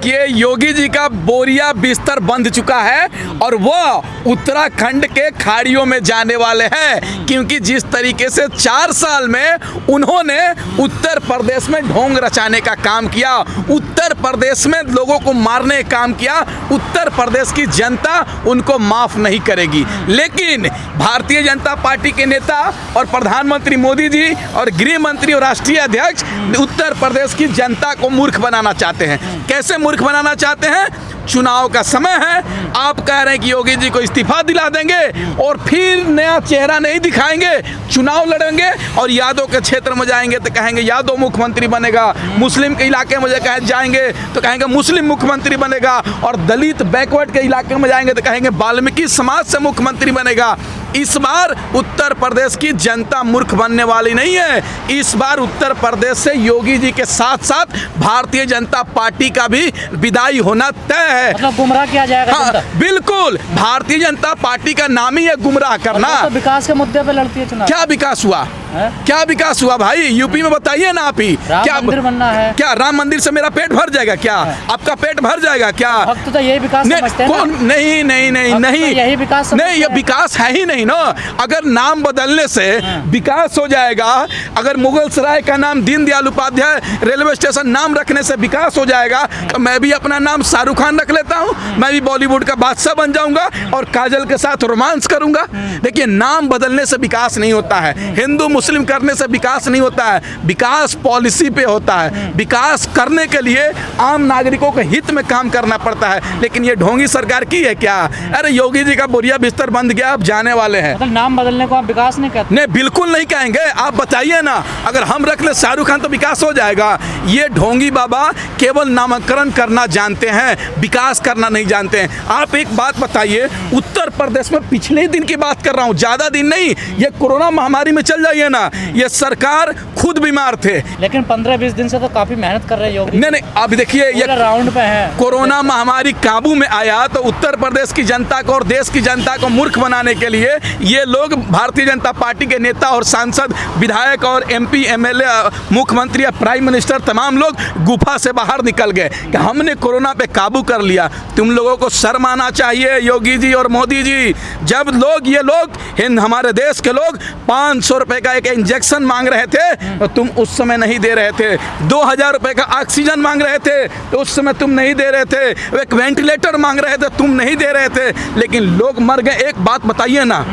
देखिए, योगी जी का बोरिया बिस्तर बंध चुका है और वो उत्तराखंड के खाड़ियों में जाने वाले हैं, क्योंकि जिस तरीके से 4 साल में उन्होंने उत्तर प्रदेश में ढोंग रचाने का काम किया, उत्तर प्रदेश में लोगों को मारने का काम किया, उत्तर प्रदेश की जनता उनको माफ नहीं करेगी। लेकिन भारतीय जनता पार्टी के नेता और प्रधानमंत्री मोदी जी और गृह मंत्री और राष्ट्रीय अध्यक्ष उत्तर प्रदेश की जनता को मूर्ख बनाना चाहते हैं। कैसे मूर्ख बनाना चाहते हैं? चुनाव का समय है, आप कह रहे हैं कि योगी जी को इस्तीफा दिला देंगे और फिर नया चेहरा नहीं दिखाएंगे, चुनाव लड़ेंगे और यादव के क्षेत्र में जाएंगे तो कहेंगे यादव मुख्यमंत्री बनेगा, मुस्लिम के इलाके में जाएंगे तो कहेंगे मुस्लिम मुख्यमंत्री बनेगा, और दलित बैकवर्ड के इलाके में जाएंगे तो कहेंगे वाल्मीकि समाज से मुख्यमंत्री बनेगा। इस बार उत्तर प्रदेश की जनता मूर्ख बनने वाली नहीं है। इस बार उत्तर प्रदेश से योगी जी के साथ साथ भारतीय जनता पार्टी का भी विदाई होना तय है। मतलब गुमराह किया जाएगा। हाँ, बिल्कुल। भारतीय जनता पार्टी का नाम ही है गुमराह करना। तो विकास के मुद्दे पे लड़ती है चुनाव। क्या विकास हुआ है? क्या विकास हुआ भाई? यूपी में बताइए ना आप ही। क्या मंदिर बनना है? क्या राम मंदिर से मेरा पेट भर जाएगा? क्या आपका पेट भर जाएगा? क्या भक्त तो यही विकास समझते हैं ना? नहीं नहीं नहीं नहीं, यही विकास नहीं, ये विकास है ही नहीं ना। अगर नाम बदलने से विकास हो जाएगा, अगर मुगल सराय का नाम दीनदयाल उपाध्याय रेलवे स्टेशन नाम रखने से विकास हो जाएगा, तो मैं भी अपना नाम शाहरुख खान रख लेता हूँ, मैं भी बॉलीवुड का बादशाह बन जाऊंगा और काजल के साथ रोमांस करूंगा। देखिए, नाम बदलने से विकास नहीं होता है, हिंदू मुस्लिम करने से विकास नहीं होता है, विकास पॉलिसी पे होता है। विकास करने के लिए आम नागरिकों के हित में काम करना पड़ता है। लेकिन ये ढोंगी सरकार की है क्या? अरे योगी जी का बोरिया बिस्तर बंद गया, अब जाने वाले हैं। मतलब नाम बदलने को आप विकास नहीं कहते? नहीं, बिल्कुल नहीं कहेंगे। आप बताइए ना, अगर हम रख ले शाहरुख खान तो विकास हो जाएगा। ये ढोंगी बाबा केवल नामकरण करना जानते हैं, विकास करना नहीं जानते हैं। आप एक बात बताइए, उत्तर प्रदेश में पिछले दिन की बात कर रहा हूँ, ज्यादा दिन नहीं, ये कोरोना महामारी में चल जाइए ना, ये सरकार खुद बीमार थे। लेकिन 15-20 दिन से तो काफी मेहनत कर रहे योगी। नहीं, अब देखिए, ये राउंड पे है। कोरोना महामारी काबू में आया तो उत्तर प्रदेश की जनता को और देश की जनता को मूर्ख बनाने के लिए ये लोग, भारतीय जनता पार्टी के नेता और सांसद, विधायक और MP MLA, मुख्यमंत्री या प्राइम मिनिस्टर, तमाम लोग गुफा से बाहर निकल गए कि हमने कोरोना पे काबू कर लिया। तुम लोगों को शर्म आना चाहिए, योगी जी और मोदी जी। जब ये लोग हमारे देश के लोग 500 रुपए का एक इंजेक्शन मांग रहे थे तो तुम उस समय नहीं दे रहे थे, 2000 रुपए का ऑक्सीजन मांग रहे थे तो उस समय तुम नहीं दे रहे थे, एक वेंटिलेटर मांग रहे थे, तुम नहीं दे रहे थे। लेकिन लोग मर गए। एक बात बताइए ना,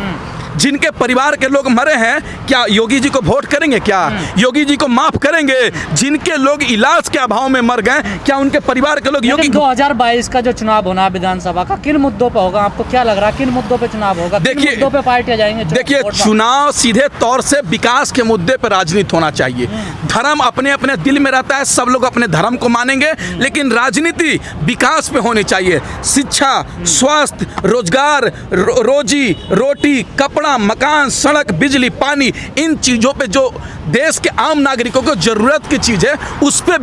जिनके परिवार के लोग मरे हैं, क्या योगी जी को वोट करेंगे? क्या योगी जी को माफ करेंगे? जिनके लोग इलाज के अभाव में मर गए, क्या उनके परिवार के लोग योगी? 2022 का जो चुनाव होना है विधानसभा का, किन मुद्दों पे होगा? आपको क्या लग रहा है, किन मुद्दों पे चुनाव होगा? देखिए, मुद्दों पे पार्टियां जाएंगे? देखिए, चुनाव सीधे तौर से विकास के मुद्दे पर राजनीति होना चाहिए। धर्म अपने अपने दिल में रहता है, सब लोग अपने धर्म को मानेंगे, लेकिन राजनीति विकास पे होनी चाहिए। शिक्षा, स्वास्थ्य, रोजगार, रोजी रोटी, कपड़ा, मकान, सड़क, बिजली, पानी, इन चीजों पे जो देश के आम नागरिकों को जरूरत की चीज है, उस पे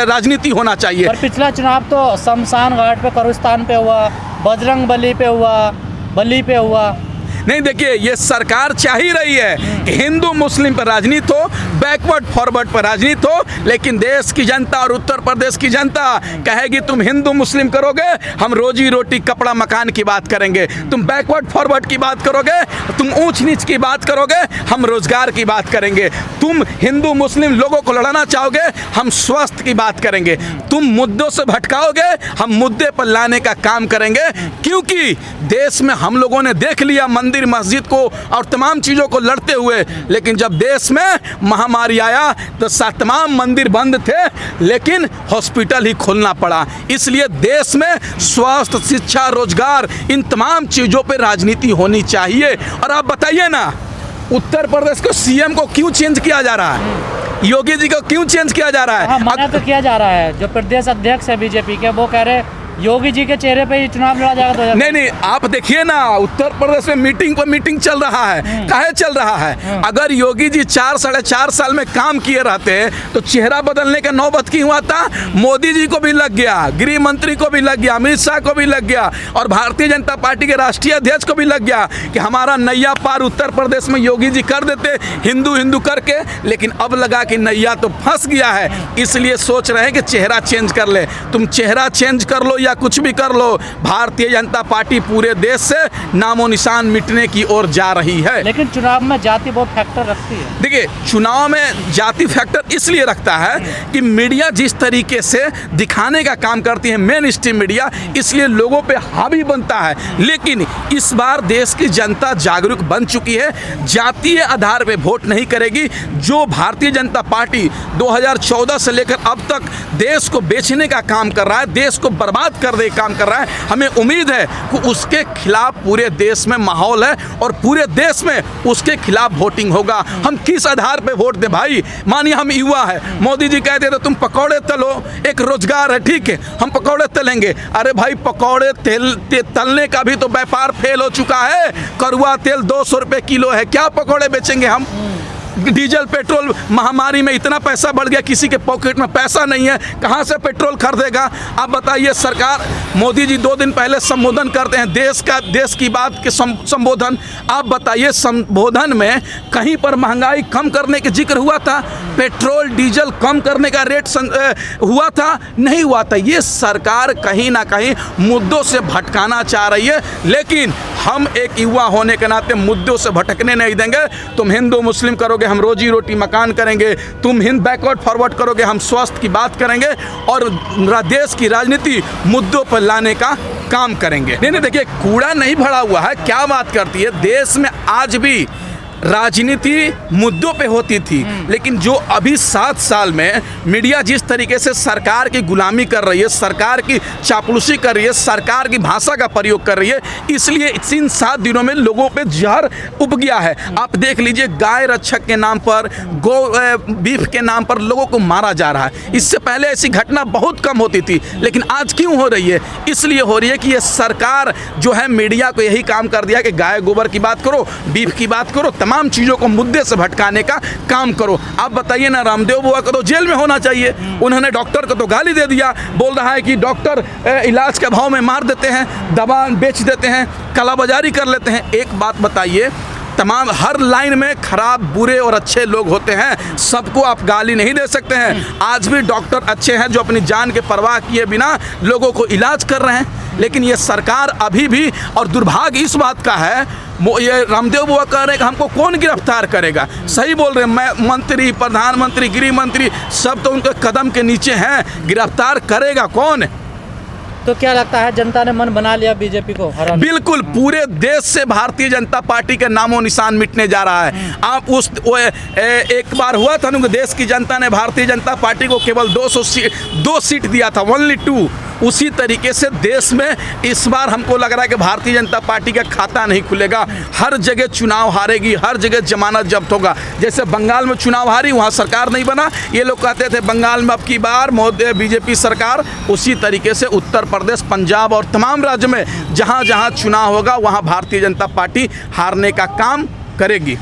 राजनीति होना चाहिए। पर पिछला चुनाव तो शमशान घाट पे, कब्रिस्तान पे हुआ, बजरंग बली पे हुआ। नहीं, देखिए, ये सरकार चाह ही रही है कि हिंदू मुस्लिम पर राजनीति हो, बैकवर्ड फॉरवर्ड पर राजनीति हो, लेकिन देश की जनता और उत्तर प्रदेश की जनता कहेगी तुम हिंदू मुस्लिम करोगे, हम रोजी रोटी, कपड़ा, मकान की बात करेंगे। तुम बैकवर्ड फॉरवर्ड की बात करोगे, तुम ऊंच नीच की बात करोगे, हम रोजगार की बात करेंगे। तुम हिंदू मुस्लिम लोगों को लड़ाना चाहोगे, हम स्वास्थ्य की बात करेंगे। तुम मुद्दों से भटकाओगे, हम मुद्दे पर लाने का काम करेंगे। क्योंकि देश में हम लोगों ने देख लिया मंदिर मस्जिद को और तमाम चीजों को लड़ते हुए, लेकिन जब देश में महामारी आया तो तमाम मंदिर बंद थे, लेकिन हॉस्पिटल ही खोलना पड़ा। इसलिए देश में स्वास्थ्य, शिक्षा, रोजगार, इन तमाम चीजों पे राजनीति होनी चाहिए। और आप बताइए ना, उत्तर प्रदेश को CM को क्यों चेंज किया जा रहा है? योगी जी को क्यों चेंज किया जा रहा है? मना तो किया जा रहा है। जो प्रदेश अध्यक्ष है बीजेपी के, वो कह रहे योगी जी के चेहरे पे ही चुनाव लड़ा जाएगा 2024? नहीं, आप देखिए ना, उत्तर प्रदेश में मीटिंग पर मीटिंग चल रहा है। काहे चल रहा है? अगर योगी जी 4-4.5 साल में काम किए रहते तो चेहरा बदलने का नौबत क्यों आता? मोदी जी को भी लग गया, गृह मंत्री को भी लग गया, अमित शाह को भी लग गया और भारतीय जनता पार्टी के राष्ट्रीय अध्यक्ष को भी लग गया कि हमारा नैया पार उत्तर प्रदेश में योगी जी कर देते हिंदू हिंदू करके। लेकिन अब लगा कि नैया तो फंस गया है, इसलिए सोच रहे हैं कि चेहरा चेंज कर ले। तुम चेहरा चेंज कर लो या कुछ भी कर लो, भारतीय जनता पार्टी पूरे देश से नामो निशान मिटने की ओर जा रही है। लेकिन चुनाव में जाति बहुत फैक्टर रखती है। देखिए, चुनाव में जाति फैक्टर इसलिए रखता है कि मीडिया जिस तरीके से दिखाने का काम करती है, मेन स्ट्रीम मीडिया, इसलिए लोगों पे हावी बनता है। लेकिन इस बार देश की जनता जागरूक बन चुकी है, जातीय आधार पे वोट नहीं करेगी। जो भारतीय जनता पार्टी 2014 से लेकर अब तक देश को बेचने का काम कर रहा है, देश को बर्बाद कर दे काम कर रहा है, हमें उम्मीद है कि उसके खिलाफ पूरे देश में माहौल है और पूरे देश में उसके खिलाफ वोटिंग होगा। हम किस आधार पे वोट दें भाई? मानिए हम युवा है, मोदी जी कहते तो तुम पकौड़े तलो, एक रोजगार है, ठीक है, हम पकौड़े तलेंगे। अरे भाई, पकौड़े तलने का भी तो व्यापार फेल हो चुका है। कड़वा तेल 200 रुपये किलो है, क्या पकौड़े बेचेंगे हम? डीजल पेट्रोल महामारी में इतना पैसा बढ़ गया, किसी के पॉकेट में पैसा नहीं है, कहाँ से पेट्रोल खरीदेगा? आप बताइए। सरकार, मोदी जी 2 दिन पहले संबोधन करते हैं देश की बात के संबोधन। आप बताइए, संबोधन में कहीं पर महंगाई कम करने के जिक्र हुआ था? पेट्रोल डीजल कम करने का रेट हुआ था? नहीं हुआ था। ये सरकार कहीं ना कहीं मुद्दों से भटकाना चाह रही है, लेकिन हम एक युवा होने के नाते मुद्दों से भटकने नहीं देंगे। तुम हिंदू मुस्लिम करोगे, हम रोजी रोटी मकान करेंगे। तुम हिंद बैकवर्ड फॉरवर्ड करोगे, हम स्वास्थ्य की बात करेंगे और देश की राजनीति मुद्दों पर लाने का काम करेंगे। नहीं, देखिए, कूड़ा नहीं भरा हुआ है। क्या बात करती है? देश में आज भी राजनीति मुद्दों पे होती थी, लेकिन जो अभी 7 साल में मीडिया जिस तरीके से सरकार की गुलामी कर रही है, सरकार की चापलूसी कर रही है, सरकार की भाषा का प्रयोग कर रही है, इसलिए इन 7 दिनों में लोगों पे जहर उब गया है। आप देख लीजिए, गाय रक्षक के नाम पर, बीफ के नाम पर लोगों को मारा जा रहा है। इससे पहले ऐसी घटना बहुत कम होती थी, लेकिन आज क्यों हो रही है? इसलिए हो रही है कि ये सरकार जो है, मीडिया को यही काम कर दिया कि गाय गोबर की बात करो, बीफ की बात करो, तमाम चीजों को मुद्दे से भटकाने का काम करो। आप बताइए ना, रामदेव बुआ को तो जेल में होना चाहिए, उन्होंने डॉक्टर को तो गाली दे दिया, बोल रहा है कि डॉक्टर इलाज के भाव में मार देते हैं, दवा बेच देते हैं, कालाबाजारी कर लेते हैं। एक बात बताइए, तमाम हर लाइन में खराब, बुरे और अच्छे लोग होते हैं, सबको आप गाली नहीं दे सकते हैं। आज भी डॉक्टर अच्छे हैं जो अपनी जान के परवाह किए बिना लोगों को इलाज कर रहे हैं, लेकिन ये सरकार अभी भी, और दुर्भाग्य इस बात का है, ये रामदेव बुआ कह रहे हैं कि हमको कौन गिरफ्तार करेगा। सही बोल रहे हैं, मैं मंत्री, प्रधानमंत्री, गृह मंत्री सब तो उनके कदम के नीचे हैं, गिरफ्तार करेगा कौन? तो क्या लगता है, जनता ने मन बना लिया बीजेपी को हराने? बिल्कुल, पूरे देश से भारतीय जनता पार्टी का नामो निशान मिटने जा रहा है। आप एक बार हुआ था ना, देश की जनता ने भारतीय जनता पार्टी को केवल 2 सीट दिया था, ओनली 2। उसी तरीके से देश में इस बार हमको लग रहा है कि भारतीय जनता पार्टी का खाता नहीं खुलेगा। हर जगह चुनाव हारेगी, हर जगह जमानत जब्त होगा। जैसे बंगाल में चुनाव हारी, वहाँ सरकार नहीं बना, ये लोग कहते थे बंगाल में अब की बार बीजेपी सरकार। उसी तरीके से उत्तर प्रदेश, पंजाब और तमाम राज्य में जहाँ जहाँ चुनाव होगा, वहाँ भारतीय जनता पार्टी हारने का काम करेगी।